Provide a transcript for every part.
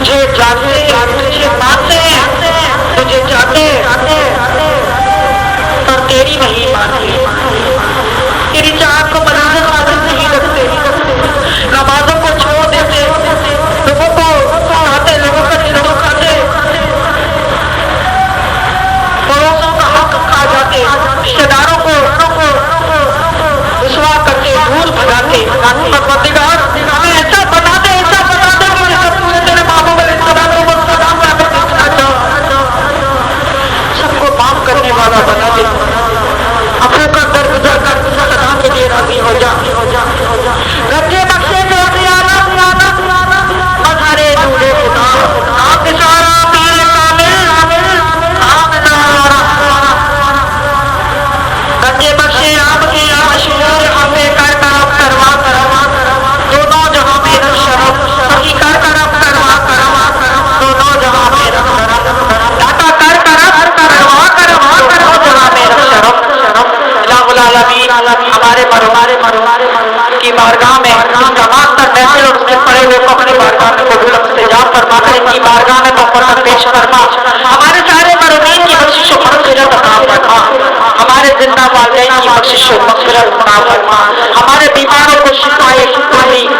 تجھے جانتے تجھے مانتے تجھے جانتے پر تیری نہیں مانتے، تیری چاہت کو مناظر حاصل نہیں رکھتے، نمازوں کو چھوڑ دیتے، لوگوں کو کھاتے، لوگوں کا دل دکھاتے، پڑوسوں کا حق کھا جاتے، رشتے داروں کو رسوا کرتے، دور بھگاتے، پروردگار ہمیں ایسا بنا دے کہ پورے تیرے محبوب علیہ السلام کو سب کو معاف کرنے والا بنا دے، ابو کا درگزر کر سدا کے لیے راضی ہو جا، رجے بخشے جو مظہرے نورے خدا آپ اشارہ پیر کامل رجے بخشے آپ کی مشہور ہمیں کر کرم کروا دونوں جہاں میں شرف سبھی کر کرم کروا دونوں جہاں میں داتا کر کرم کروا دونوں جہاں میں شرف الہ العالمین ہمارے کی بارگاہ میں جماعت تک محفل اور اس میں پڑے ہوئے کو اپنی بارگاہ میں قبول استجاب فرما کر کی بارگاہ میں مقرر پیش فرما، ہمارے سارے مرحومین کی بخشش و مغفرت عطا فرما، ہمارے زندہ والدین کی بخشش و مغفرت عطا فرما، ہمارے بیماروں کو شفائے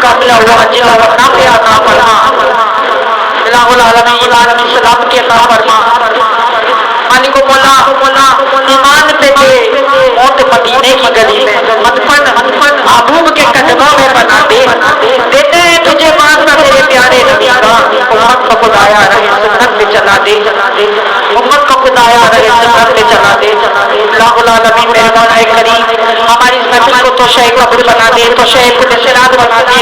کاملہ و عاجلہ و نافعہ عطا فرما، الہ العالمین سلامتی عطا فرما، مالک و مولا ایمان پہ دے موت مدینے کی گلی میں مدفن محبوب کے قدموں میں بنا دے، دیتے ہیں تجھے ماننا تیرے پیارے نبی کا، امت کو خدایا رہے سنت پہ چلا دے، امت کو خدایا رہے سنت پہ چلا دے، الہ العالمین میرے مولا کریم ہماری اس محفل کو توشہ قبر بنا دے، توشہ خود سراد بنا دے،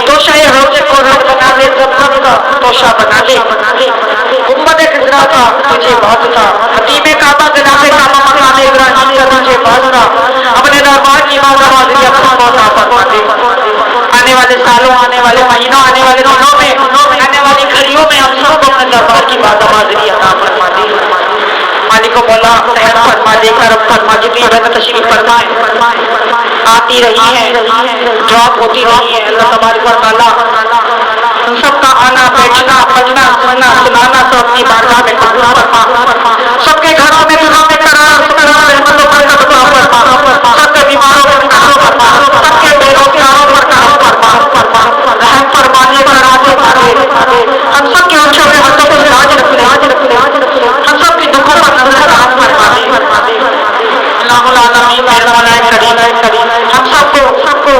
توشہ روز قرآن بنا دے، زمزم کا توشہ بنا دے، امت خضرا کا تجھے بہت تھا، حتیم کعبہ جناب کعبہ مقام ابراہیم کا تجھے بہت تھا، اپنے دربار کی امام حاضری اپنا مولا فرما دے، آنے والے سالوں آنے والے مہینوں آنے والے دنوں میں آنے والی گھڑیوں میں ہم سب کو اپنے دربار کی بات حاضری عطا فرما دے، مالک و مولا رحم فرما دے، کرم فرما، جتنی رحمت تشریف فرمائے آتی رہی ہے ڈراپ ہوتی رہی ہے، اللہ تبارک و تعالیٰ ہم سب کا آنا بیٹھنا پڑھنا سننا سنانا سب کی بارگاہ میں قبول فرما، سب کے گھروں میں دلوں میں قرار سکرار رحمت و برکت عطا فرما، سب کے بیماروں پر کرم فرما، سب کے بیروں کے آروں پر کرم فرما، رحم فرمانے پر راضی فرما، ہم سب کے آنکھوں میں ہاتھوں کو راج رکھ لے، ہم سب کے دکھوں پر نظر راز فرما دے، الہ العالمین میرا مولا کریم ہم سب کو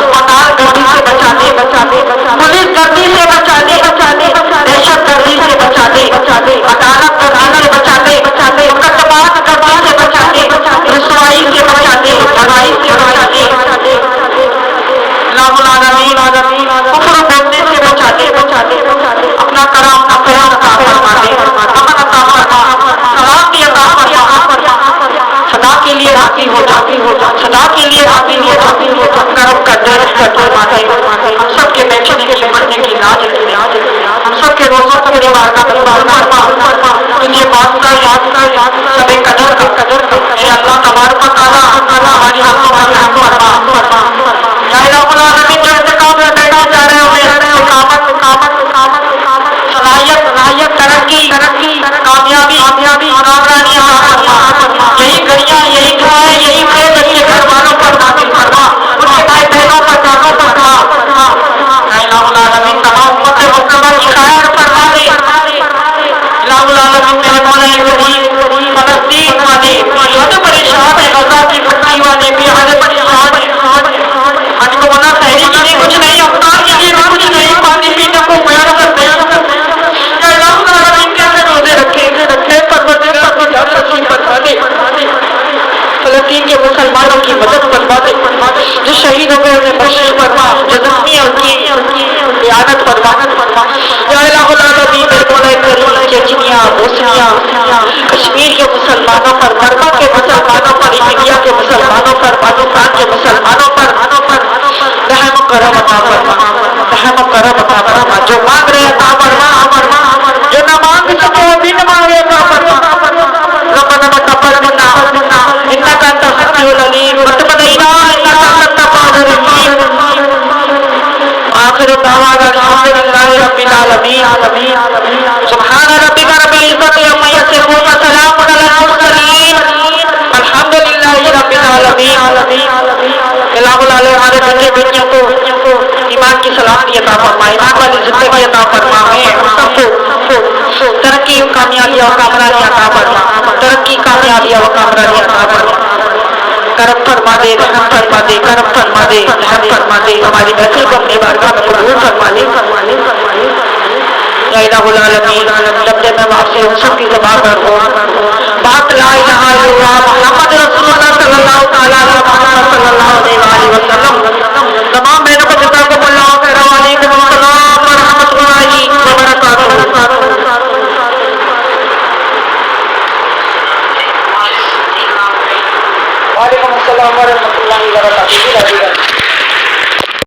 اسپتال گردی سے بچا دے، پولیس گردی سے بچا دے، دہشت گردی سے بچا دے، عدالت گردی سے بچا دے، مقدمات گردی سے بچا دے، رسوائی سے بچا دے، برائی سے بچا دے، الہ العالمین کفر بولنے سے بچا دے، اپنا کرم اپنا پیار عطا فرما دے، امن عطا فرما، سلامتی عطا فرما، صدا کے لیے راضی ہو جا، صدا کے لیے راضی ہو جا، کرم کا در فرما دے، ہم سب کے بیٹھنے کی بڑھنے کی لاج رکھے، ہم سب کے روزوں کو میرے بارگاہ میں فرما، تجھے واسطہ یاد سب قدر اے اللہ تبارک و تعالیٰ ہماری حقوں پر رحم فرما، یا الہ العالمین جو انتقام میں بیٹھے جا رہے ہوئے صلاحیت ترقی کامیابی کامرانی عطا فرما، یہی گھڑیاں یہی دعائیں یہی فیض اپنے گھر والوں پر نازل فرما، ان کے بھائی بہنوں پر نازل فرما، الہ العالمین تمام امت مکرمہ کی خیر فرما دے، الہ العالمین میرے مولا کریم فلسطین والے حد پریشان ہے، غزہ کی بستی والے بھی حد پریشان ہے، آج کو بنا شہری کے لیے کچھ نہیں، افطار کے لیے بھی کچھ نہیں، پانی پینے کو میسر نہیں، الہ العالمین کیسے روزے رکھے پروردگار کو جان نصیب فرما دے، فلسطین کے مسلمانوں کی مدد فرما دے، جو شہید ہو گئے انہیں بخشش فرما، جو زخمی ہیں ان کی اعانت فرما، یا الہ العالمین میرے مولا کریم چیچنیا بوسنیا کشمیر کے مسلمانوں پر، برما کے مسلمانوں پر، انڈیا کے مسلمانوں پر، پاکستان کے مسلمانوں پر رحم و کرم عطا فرما، رحم و کرم عطا فرما، جو مانگ رہے عطا فرما، جو نہ مانگ سکے وہ بھی نہ مانگے عطا فرما، ربنا تقبل منا انك انت السميع العليم وتب علينا انك انت التواب الرحيم، آخر دعوانا الحمد لله رب العالمين. اور کامرانی عطا فرما، ترقی کامیابی اور کامرانی عطا فرما، کرم فرما دے، رحم فرما دے، کرم فرما دے، رحم فرما دے، ہماری محفل کو اپنے بارگاہ میں قبول فرما لے۔ لا الہ الا العالمین، جب جب میں آپ سے سب کی زبان پر ہو بات لا الہ الا اللہ محمد رسول اللہ صلی اللہ تعالیٰ صلی اللہ علیہ وسلم، تمام بہنوں کو جزاکم اللہ خیر، وعلیکم السلام ورحمۃ اللہ وبرکاتہ۔ وعلیکم السلام ورحمۃ اللہ وبرکاتہ۔